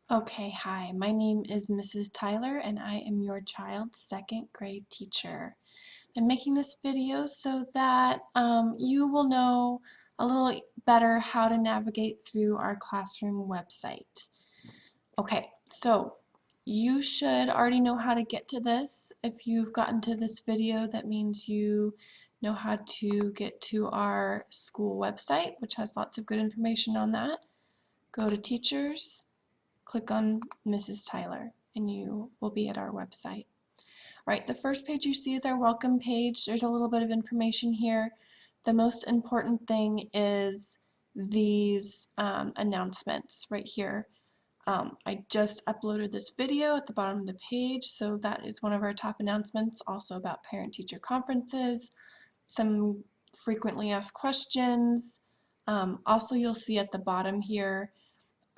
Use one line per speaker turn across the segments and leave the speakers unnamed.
Okay, hi, my name is Mrs. Tyler and I am your child's second grade teacher. I'm making this video so that you will know a little better how to navigate through our classroom website. Okay, so you should already know how to get to this. If you've gotten to this video, that means you know how to get to our school website, which has lots of good information on that. Go to Teachers, click on Mrs. Tyler and you will be at our website. All right, the first page you see is our welcome page. There's a little bit of information here. The most important thing is these announcements right here. I just uploaded this video at the bottom of the page, so that is one of our top announcements, also about parent-teacher conferences, some frequently asked questions. Also, you'll see at the bottom here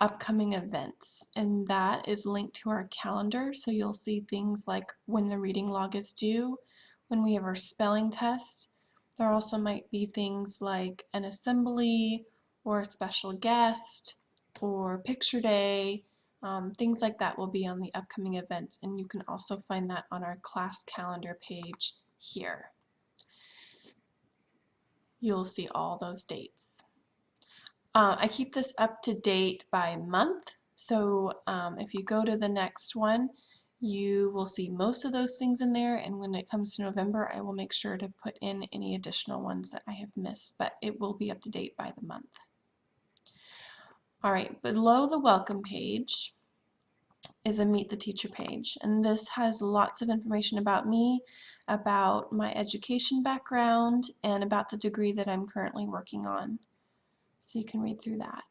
upcoming events, and that is linked to our calendar, so you'll see things like when the reading log is due, when we have our spelling test. There also might be things like an assembly or a special guest or picture day. Things like that will be on the upcoming events, and you can also find that on our class calendar page here. You'll see all those dates. I keep this up to date by month, so if you go to the next one, you will see most of those things in there, and when it comes to November, I will make sure to put in any additional ones that I have missed, but it will be up to date by the month. All right, below the welcome page is a Meet the Teacher page, and this has lots of information about me, about my education background, and about the degree that I'm currently working on. So you can read through that.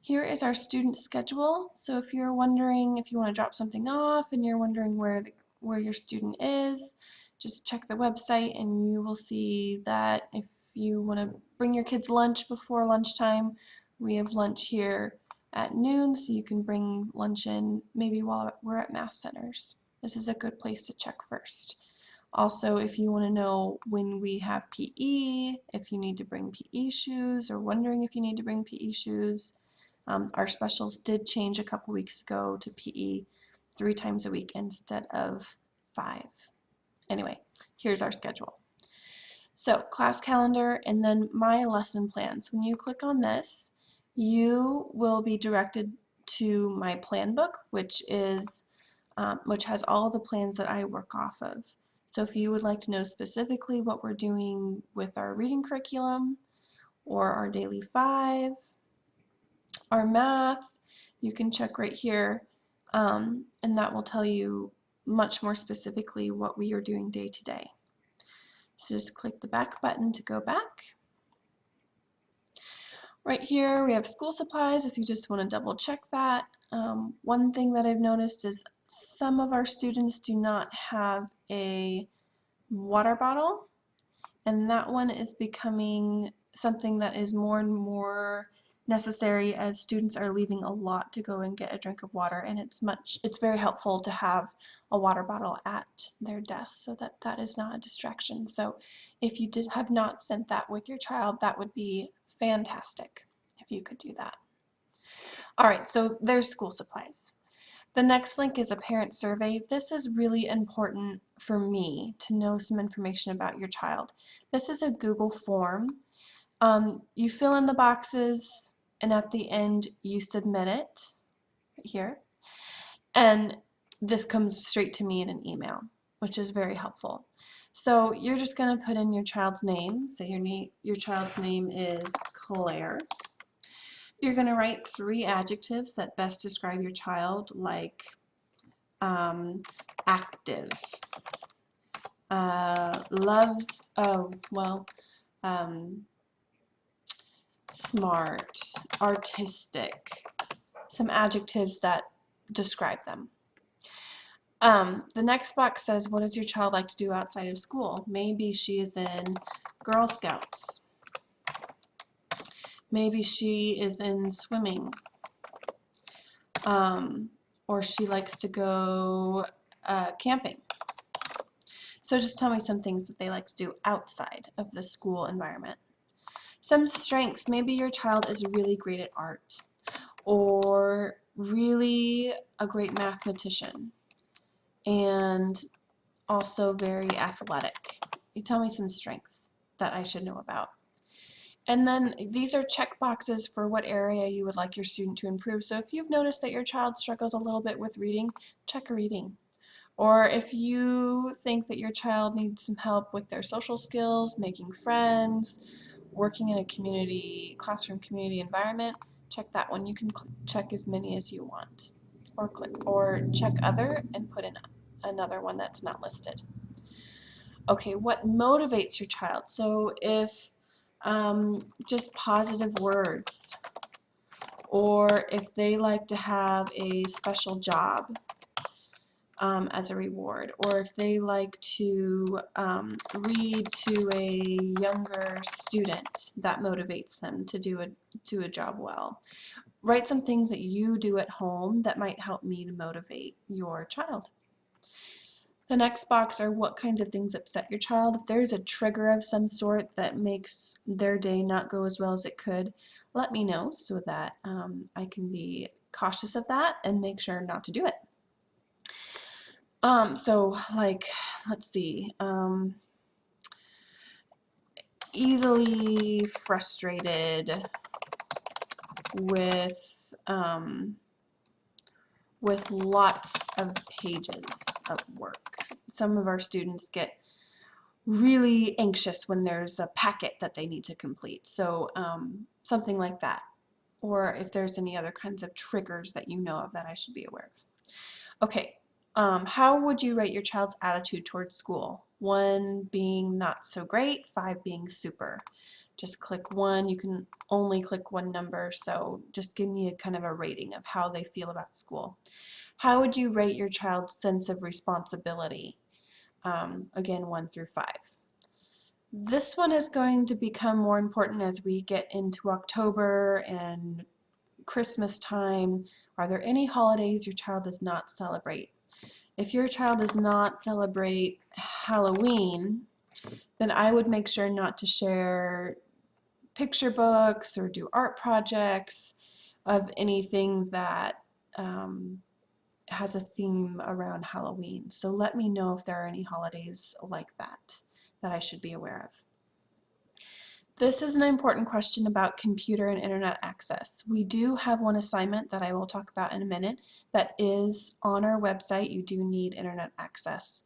Here is our student schedule. So if you're wondering if you want to drop something off and you're wondering where your student is, just check the website and you will see that if you want to bring your kids lunch before lunchtime, we have lunch here at noon, so you can bring lunch in maybe while we're at math centers. This is a good place to check first. Also, if you want to know when we have PE, if you need to bring PE shoes or wondering if you need to bring PE shoes, our specials did change a couple weeks ago to PE 3 times a week instead of 5. Anyway, here's our schedule. So class calendar and then my lesson plans. When you click on this, you will be directed to my plan book, which has all the plans that I work off of. So if you would like to know specifically what we're doing with our reading curriculum or our daily 5, our math, you can check right here, and that will tell you much more specifically what we are doing day to day. So just click the back button to go back. Right here we have school supplies if you just want to double check that. One thing that I've noticed is some of our students do not have a water bottle, and that one is becoming something that is more and more necessary as students are leaving a lot to go and get a drink of water, and it's very helpful to have a water bottle at their desk so that that is not a distraction. So if you have not sent that with your child, that would be fantastic if you could do that. All right, so there's school supplies. The next link is a parent survey. This is really important for me to know some information about your child. This is a Google form. You fill in the boxes and at the end you submit it right here. And this comes straight to me in an email, which is very helpful. So you're just going to put in your child's name. So your child's name is Claire. You're going to write 3 adjectives that best describe your child, like active, loves, smart, artistic, some adjectives that describe them. The next box says, what does your child like to do outside of school? Maybe she is in Girl Scouts. Maybe she is in swimming. Or she likes to go camping. So just tell me some things that they like to do outside of the school environment. Some strengths, maybe your child is really great at art, or really a great mathematician and also very athletic. You tell me some strengths that I should know about. And then these are check boxes for what area you would like your student to improve. So if you've noticed that your child struggles a little bit with reading, check reading. Or if you think that your child needs some help with their social skills, making friends, working in a classroom community environment, check that one. You can check as many as you want. Or click, or check other and put in another one that's not listed. Okay, what motivates your child? So if just positive words, or if they like to have a special job as a reward, or if they like to read to a younger student, that motivates them to do a job well. Write some things that you do at home that might help me to motivate your child. The next box are what kinds of things upset your child. If there's a trigger of some sort that makes their day not go as well as it could, let me know so that I can be cautious of that and make sure not to do it. So like, let's see, easily frustrated with lots of pages of work. Some of our students get really anxious when there's a packet that they need to complete. So something like that. Or if there's any other kinds of triggers that you know of that I should be aware of. Okay, how would you rate your child's attitude towards school? 1 being not so great, 5 being super. Just click 1. You can only click 1 number, so just give me a kind of a rating of how they feel about school. How would you rate your child's sense of responsibility? Again, 1 through 5. This one is going to become more important as we get into October and Christmas time. Are there any holidays your child does not celebrate? If your child does not celebrate Halloween, then I would make sure not to share picture books or do art projects of anything that has a theme around Halloween. So let me know if there are any holidays like that I should be aware of. This is an important question about computer and internet access. We do have one assignment that I will talk about in a minute that is on our website. You do need internet access.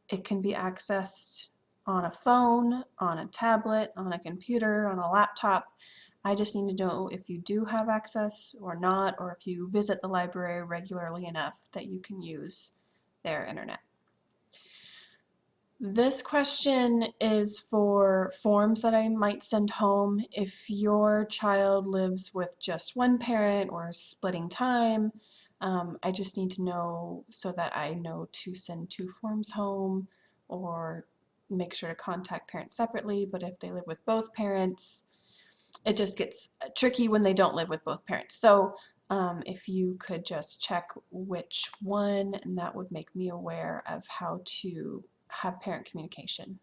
It can be accessed on a phone, on a tablet, on a computer, on a laptop. I just need to know if you do have access or not, or if you visit the library regularly enough that you can use their internet. This question is for forms that I might send home. If your child lives with just one parent or splitting time, I just need to know so that I know to send 2 forms home or make sure to contact parents separately. But if they live with both parents, it just gets tricky when they don't live with both parents. So if you could just check which one, and that would make me aware of how to have parent communication.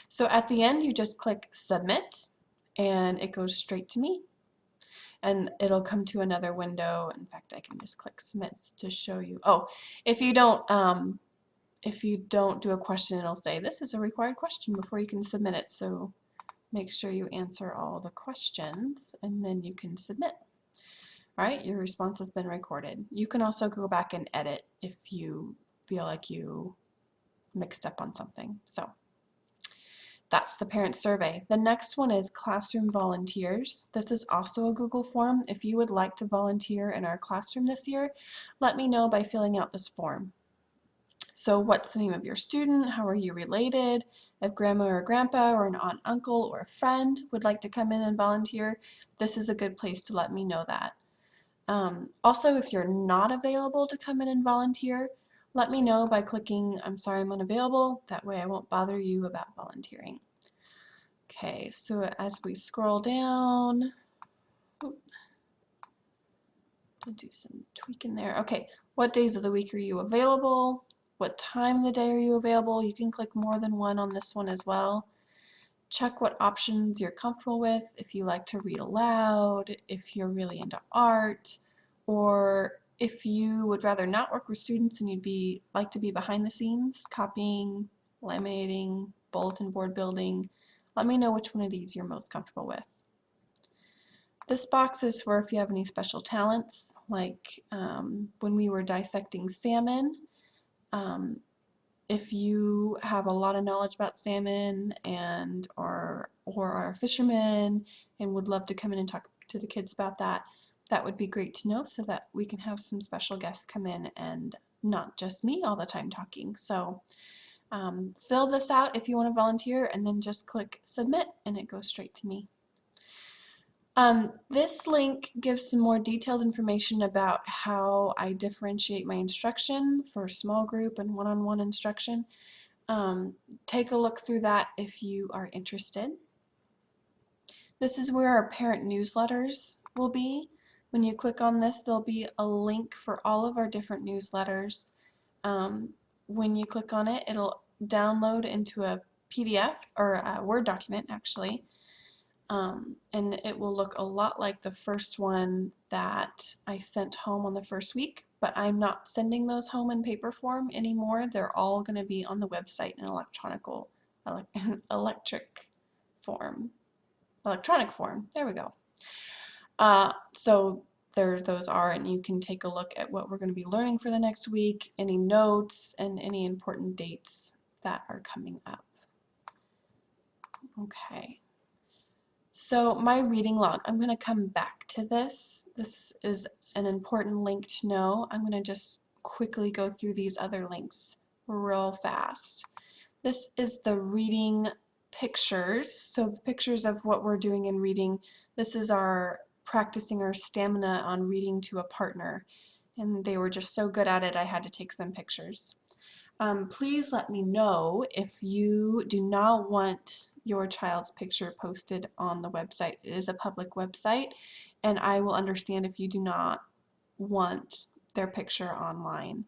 So at the end, you just click submit and it goes straight to me, and it'll come to another window. In fact, I can just click submit to show you. Oh, if you don't do a question, it'll say this is a required question before you can submit it. So make sure you answer all the questions and then you can submit. All right, your response has been recorded. You can also go back and edit if you feel like you mixed up on something. So that's the parent survey. The next one is classroom volunteers. This is also a Google form. If you would like to volunteer in our classroom this year, let me know by filling out this form. So what's the name of your student? How are you related? If grandma or grandpa or an aunt, uncle, or a friend would like to come in and volunteer, this is a good place to let me know that. Also, if you're not available to come in and volunteer, let me know by clicking I'm sorry I'm unavailable. That way I won't bother you about volunteering. Okay, so as we scroll down, to do some tweaking there. Okay, what days of the week are you available? What time of the day are you available? You can click more than one on this one as well. Check what options you're comfortable with, if you like to read aloud, if you're really into art, or if you would rather not work with students and you'd like to be behind the scenes, copying, laminating, bulletin board building, let me know which one of these you're most comfortable with. This box is for if you have any special talents, like when we were dissecting salmon. If you have a lot of knowledge about salmon or are a fisherman and would love to come in and talk to the kids about that, that would be great to know so that we can have some special guests come in and not just me all the time talking. So fill this out if you want to volunteer and then just click submit and it goes straight to me. This link gives some more detailed information about how I differentiate my instruction for small group and one-on-one instruction. Take a look through that if you are interested. This is where our parent newsletters will be. When you click on this, there'll be a link for all of our different newsletters. When you click on it, it'll download into a PDF or a Word document actually. And it will look a lot like the first one that I sent home on the first week, but I'm not sending those home in paper form anymore. They're all going to be on the website in electronic form. There we go. So there those are, and you can take a look at what we're going to be learning for the next week, any notes, and any important dates that are coming up. Okay. So my reading log, I'm going to come back to this. This is an important link to know. I'm going to just quickly go through these other links real fast. This is the reading pictures. So the pictures of what we're doing in reading. This is our practicing our stamina on reading to a partner. And they were just so good at it, I had to take some pictures. Please let me know if you do not want your child's picture posted on the website. It is a public website, and I will understand if you do not want their picture online.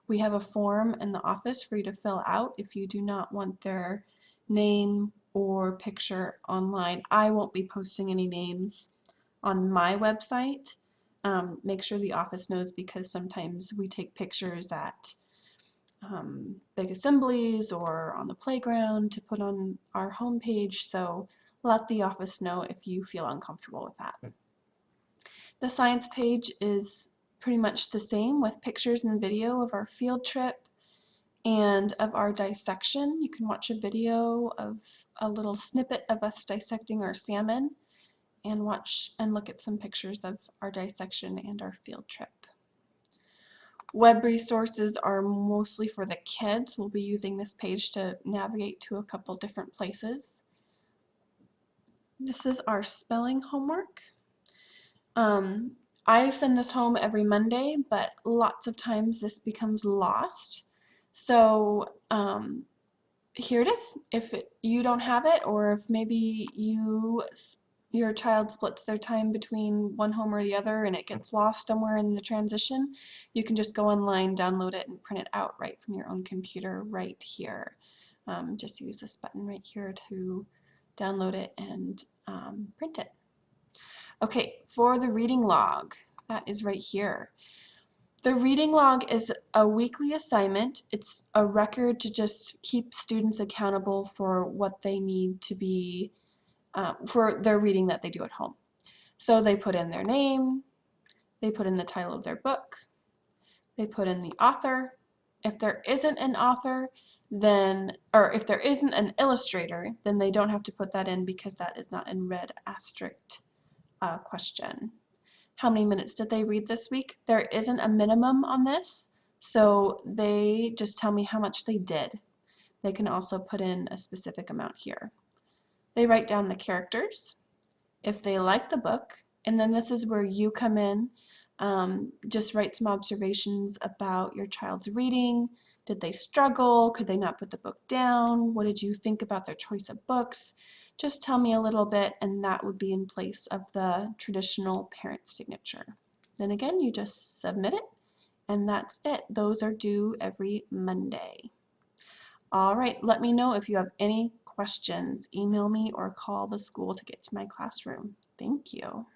We have a form in the office for you to fill out if you do not want their name or picture online. I won't be posting any names on my website. Make sure the office knows because sometimes we take pictures at big assemblies or on the playground to put on our homepage, so let the office know if you feel uncomfortable with that. The science page is pretty much the same with pictures and video of our field trip and of our dissection. You can watch a video of a little snippet of us dissecting our salmon and watch and look at some pictures of our dissection and our field trip. Web resources are mostly for the kids. We'll be using this page to navigate to a couple different places. This is our spelling homework. I send this home every Monday, but lots of times this becomes lost. So here it is. If you don't have it, or if maybe your child splits their time between one home or the other and it gets lost somewhere in the transition, you can just go online, download it, and print it out right from your own computer right here. Just use this button right here to download it and print it. Okay, for the reading log, that is right here. The reading log is a weekly assignment. It's a record to just keep students accountable for what they need to be for their reading that they do at home. So they put in their name, they put in the title of their book, they put in the author. If there isn't an author, then, or if there isn't an illustrator, then they don't have to put that in because that is not in red asterisk question. How many minutes did they read this week? There isn't a minimum on this, so they just tell me how much they did. They can also put in a specific amount here. They write down the characters, if they like the book, and then this is where you come in. Just write some observations about your child's reading. Did they struggle? Could they not put the book down? What did you think about their choice of books? Just tell me a little bit, and that would be in place of the traditional parent signature. Then again, you just submit it, and that's it. Those are due every Monday. All right, let me know if you have any questions. Email me or call the school to get to my classroom. Thank you.